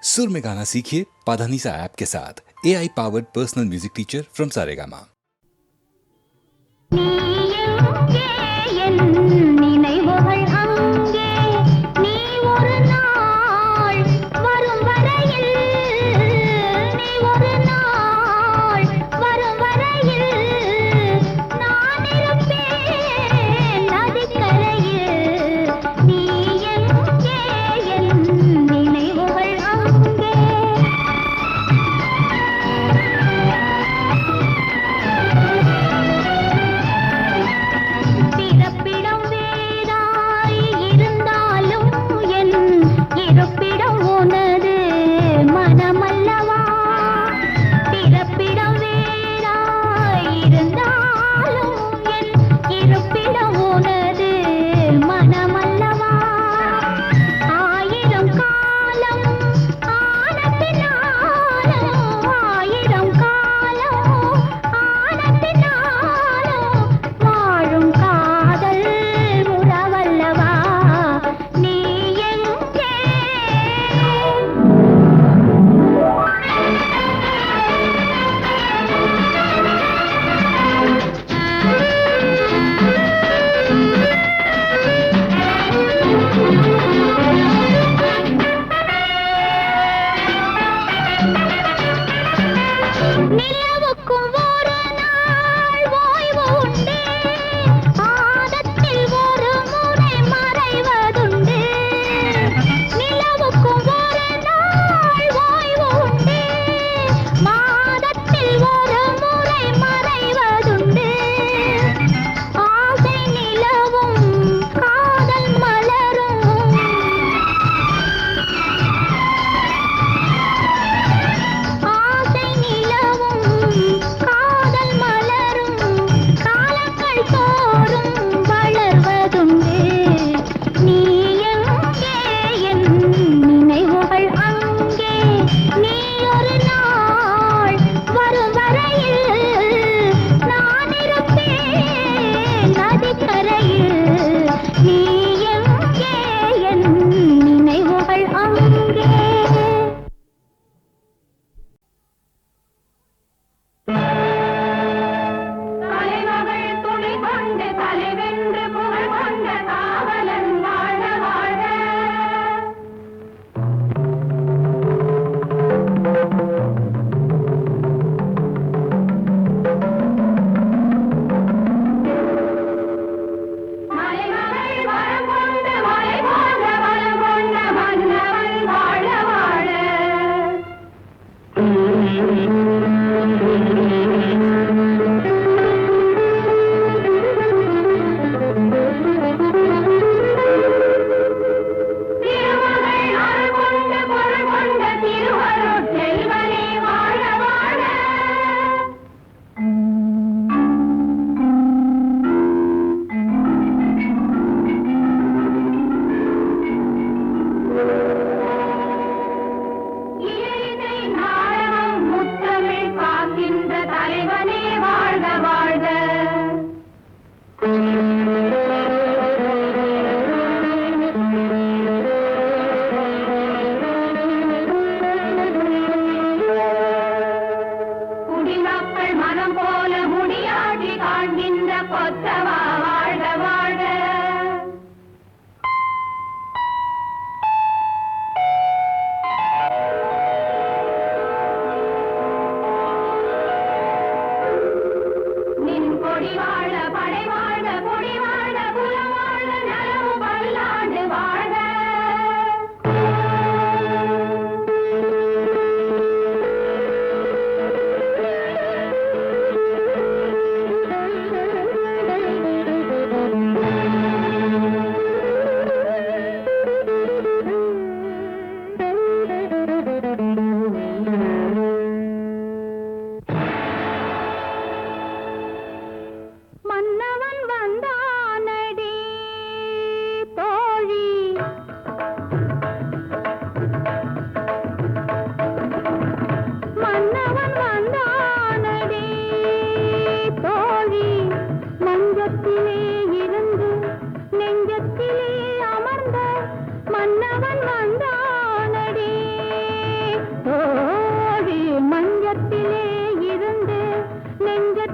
सुर में गाना सीखिए पाधानीसा ऐप के साथ। AI powered personal music teacher from Saregama.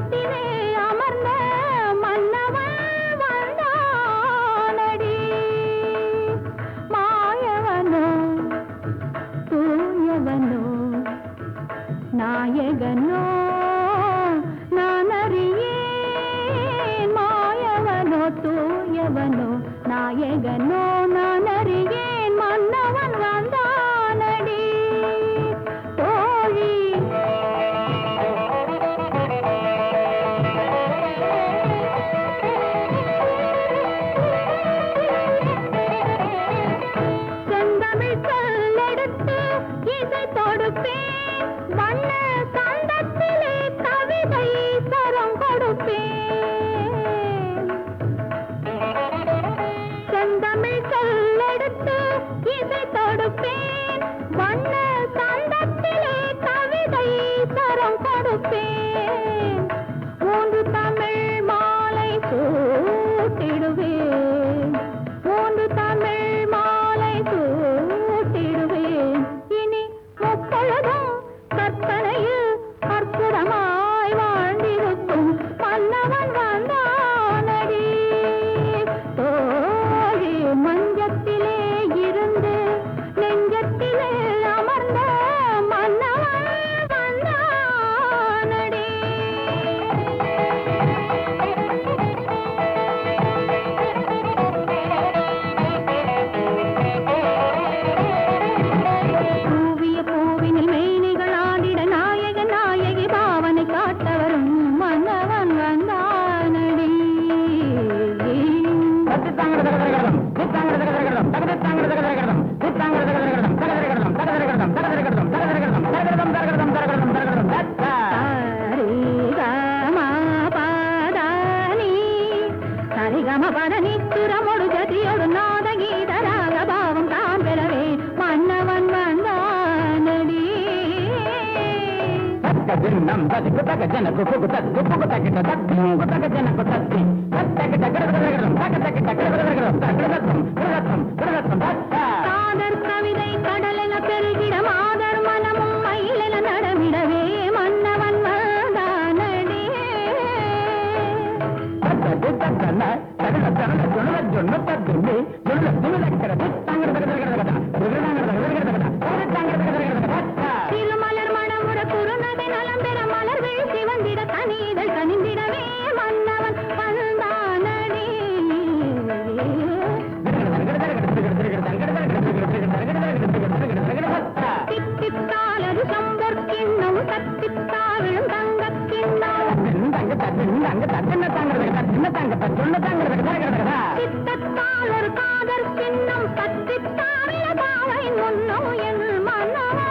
மஞ்சத்திலே அமர்ந்த மன்னவன் வந்தானடி. மாயவனோ தூயவனோ நாயகனோ நான் அறியேன். மாயவனோ தூயவனோ நாயகனோ நான் அறியேன். மன்னவன் வந்தானடி தோழி. செந்தமிழ் சொல்லெடுத்து இசை தொடுப்பேன். வண்ண சந்தத்திலே கவிதை சரம் கொடுப்பேன். செந்தமிழ் சொல்லெடுத்து இசை தொடுப்பேன். வண்ண சந்தத்திலே கவிதை சரம் கொடுப்பேன். மூன்று தமிழ் மாலை சூட்டிடுவேன். மூன்று தமிழ் மாலை சூட்டிடுவேன். இனி முப்பொழுதும் கற்பனையில் அற்புதமாய் வாழ்ந்திருக்கும் மன்னவன் வந்தானடி தோழி. மஞ்சத்திலே இருந்து நெஞ்சத்திலே அமர்ந்த மன்னவன் வந்தானடி. பூவிய பூவினில் மேனிகள் ஆடிட நாயக நாயகி பாவனை காட்டவரும் மன்னவன் வந்தானடி. சரிகமபதனி சுரமொடு ஜதியோடு நாத கீதராக பாவம் தான் பெறவே மன்னவன் வந்தானடி. காதர் கவிதை கடலென பெருகிட மாதர் மனமும் மயிலென நடமிடவே மன்னவன் வந்தானடி. திருமலர் மணமுற குறுநகை நலம் பெற மலர்கள் சிவந்திட கனிதழ் கனிந்திடவே மன்னவன் வந்தானடி. தித்தித்தாலது சம்பர் கிண்ணம் தத்தித்தாவிழும் தங்கக் கிண்ணம். சித்தத்தால் ஒரு காதற் கிண்ணம் தத்தித்தாவில பாவை முன்னம் என் மன்னவன்.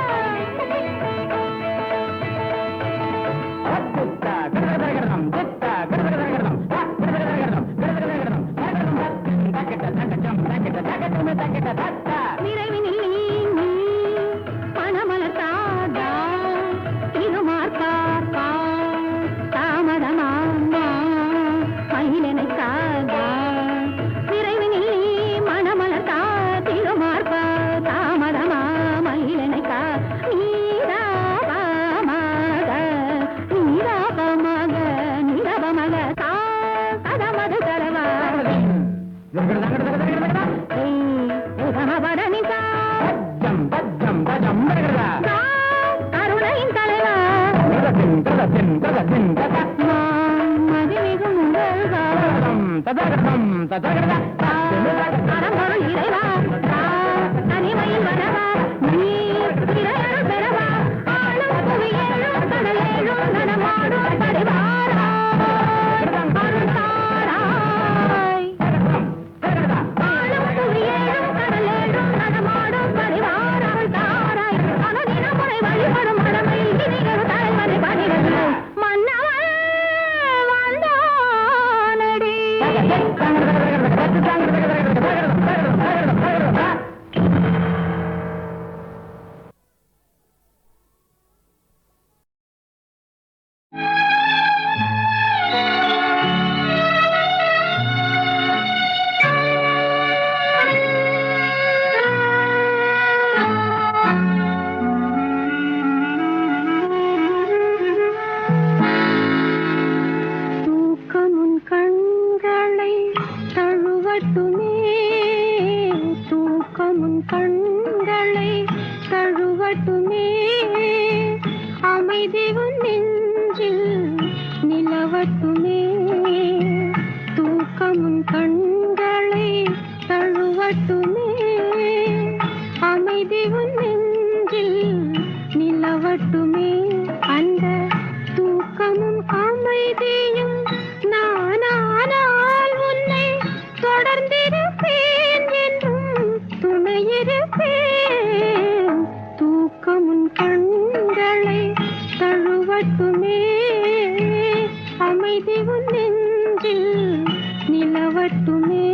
நிறைவினில் நீ மணமலர் தாதா திருமார்பார்ப்பா தாமதமாமா மயிலனை காதா. நிறைவினில் நீ மணமலர் தா திருமார்பா தாமதமா மயிலனை கா. நீராபமாக நீராபமாக நீராபமாக சா சதமது தரவா சமபரணிசா கருணையின் தலைவா மதிமிகு முதல்வா அறம்பொருள் இறைவா தனிமையில் வரவா நீர் இறையருள் பெறவா ஆளும் புவியேழும் கடலேழும் நடமாடும் பரிவாரா அருள் தாராய். ஆளும் புவியேழும் கடலேழும் நடமாடும் பரிவார அருள் தாராய். அனுதின முறை வழிபடும் மடமையில் இனிகரும் தலைவனை பணிவது மன்னவன் வந்தானடி. தழுவட்டுமே அமைதி உன் நெஞ்சில் நிலவட்டுமே தூக்கமும் கண்களை தழுவட்டுமே அமைதி உன் நெஞ்சில் நிலவட்டுமே அந்த தூக்கமும் அமைதியும் நானானால் உன்னை தொடர்ந்திருப்பேன் என்றும் துணையிருப்பேன் தூக்கமும் கண்களை தழுவட்டுமே அமைதி உன் நெஞ்சில் நிலவட்டுமே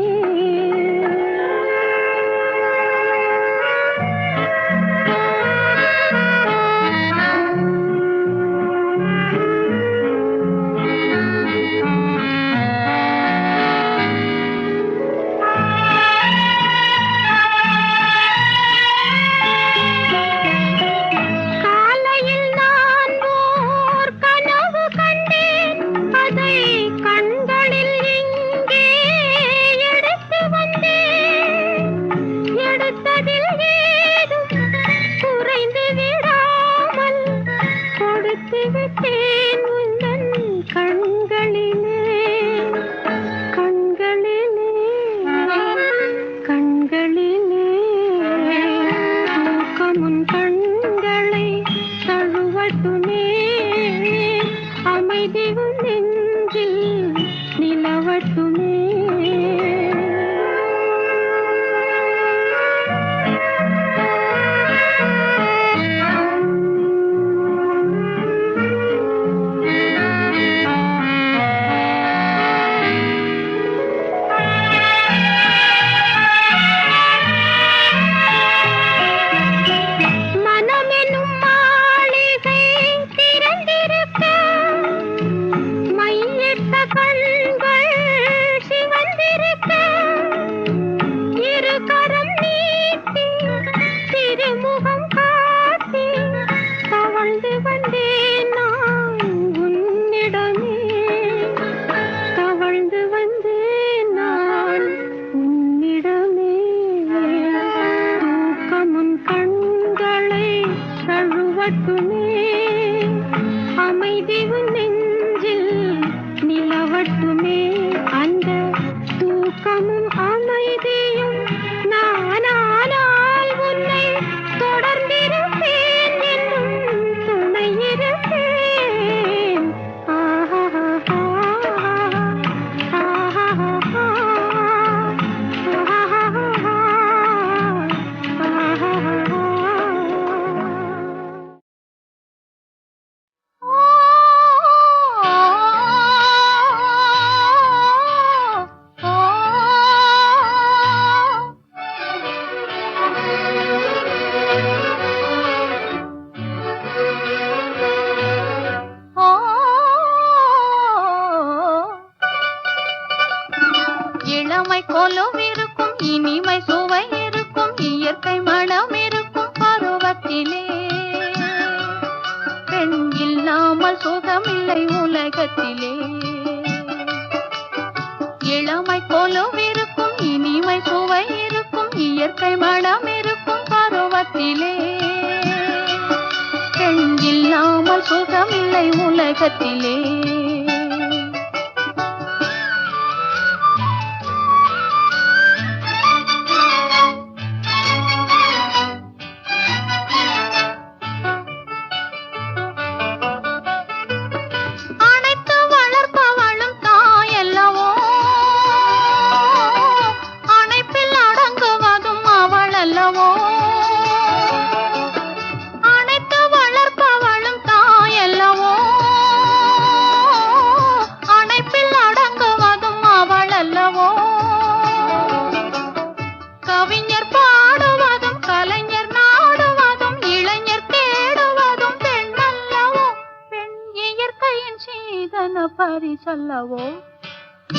பரிசல்லவோ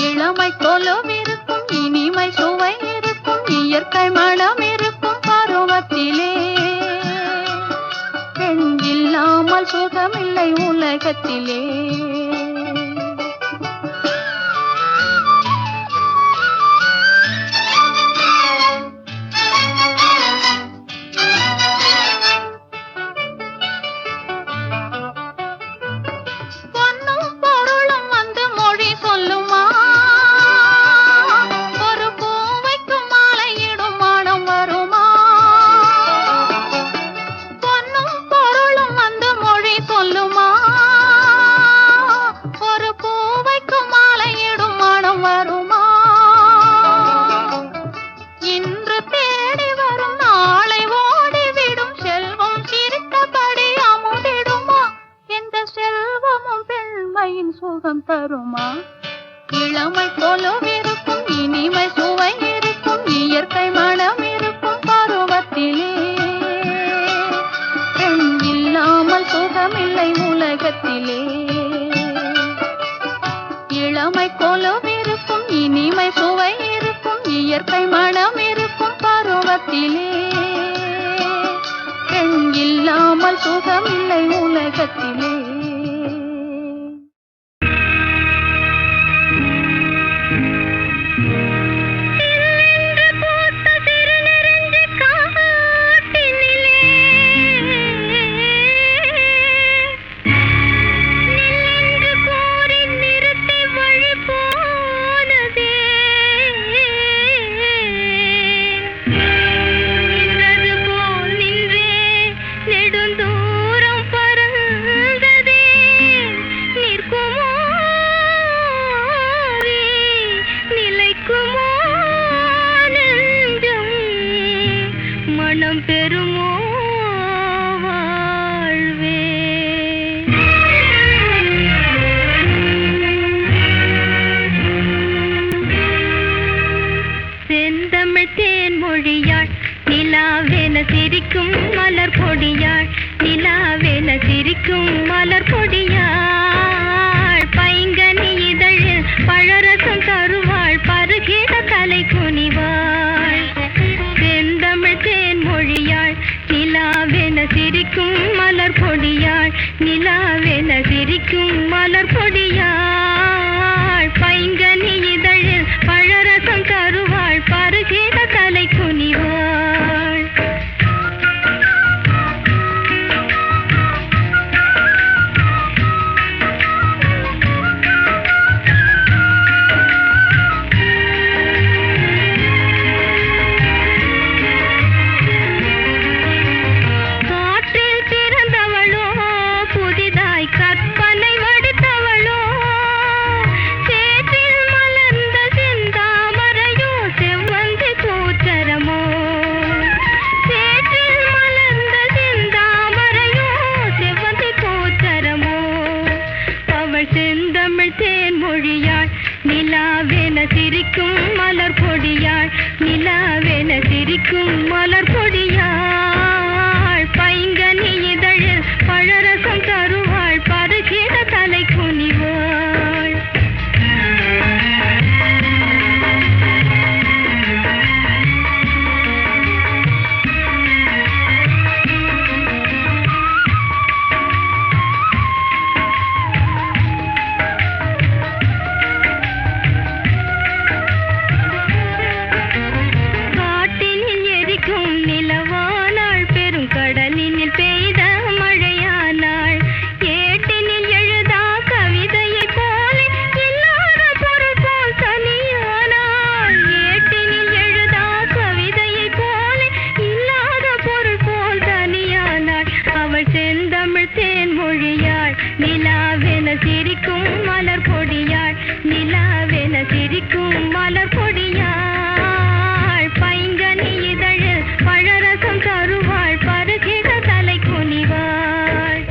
இளமை போலும் இருக்கும் இனிமை சுவை இருக்கும் இயற்கை மனம் இருக்கும் பருவத்திலே பெண் இல்லாமல் சுகமில்லை உலகத்திலே. சுகம் தருமா? இளமை போலும் இருக்கும், இனிமை சுவை இருக்கும், இயற்கை மனம் இருக்கும் பருவத்திலே. பெண் இல்லாமல் சுகமில்லை உலகத்திலே. இளமை போலும் இருக்கும், இனிமை சுவை இருக்கும், இயற்கை மனம் இருக்கும் பருவத்திலே. பெண் இல்லாமல் சுகமில்லை உலகத்திலே. மனம் பெறுமோ வாழ்வே? செந்தமிழ் தேன் மொழியாள் நிலாவென சிரிக்கும் மலர் பொடியாள், நிலாவென சிரிக்கும் மலர் பொடியாள். பைங்கனி இதழில் பழரசம் தருவாள், பருகிட தலை குனிவாள். செந்தமிழ் தேன் மொழியாள் நிலாவென சிரிக்கும் மலர் பொடியாள், நிலாவென சிரிக்கும் மலர் பொடியாள். பைங்கனி இதழில் பழரசம் தருவாள், பருகிட தலை குனிவாள். செந்தமிழ் தேன் மொழியாள் நிலாவென சிரிக்கும் மலர் பொடியாள், நிலாவென சிரிக்கும் மலர் பொடியாள். பைங்கனி இதழில் பழரசம் தருவாள், பருகிட தலை குனிவாள். நிலவானாள் பெரும் கடலினில் பெய்த மழையானாள். ஏட்டினில் எழுதா கவிதையை போல இல்லாத பொருள் போல் தனியானாள். ஏட்டினில் எழுதா கவிதையை போல இல்லாத பொருள் போல் தனியானாள். அவள் செந்தமிழ் தேன் மொழியாள் நிலாவென சிரிக்கும் மலர் பொடியாள், நிலாவென சிரிக்கும் மலர் பொடியாள். பைங்கனி இதழில் பழரசம் தருவாள், பருகிட தலை குனிவாள்.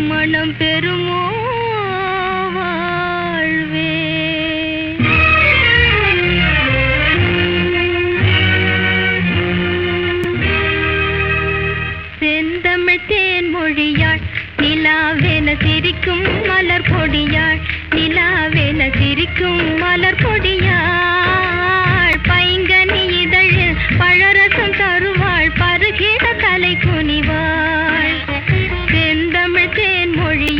மனம் பெறுமோ வாழ்வே? செந்தமிழ் தேன் மொழியாள் நிலாவென சிரிக்கும் மலர் பொடியாள், நிலாவென சிரிக்கும் மலர் பொடியாள். பைங்கனி இதழில் பழரசம் தருவாள், பருகிட தலை குனிவாள். செந்தமிழ் தேன் மொழி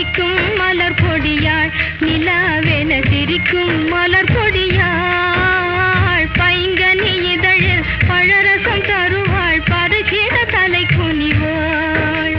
சிரிக்கும் மலர் பொடியாள் நிலாவென சிரிக்கும் மலர் பொடியாள் பைங்கனி இதழில் பழரசம் தருவாள் பருகிற தலை குனிவாள்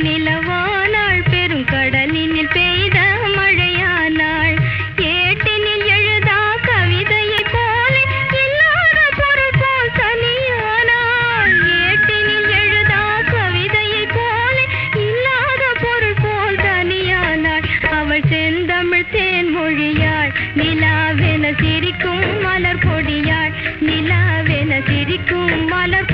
நிலவானாள் பெரும் கடலினில் பெய்த மழையானாள் ஏட்டினில் எழுதா கவிதையை போல இல்லாத பொருள் போல் தனியானாள் ஏட்டினில் எழுதா கவிதையை போல இல்லாத பொருள் போல் தனியானாள் அவள் செந்தமிழ் தேன் மொழியாள் நிலாவென சிரிக்கும் மலர் பொடியாள் நிலாவென சிரிக்கும் மலர்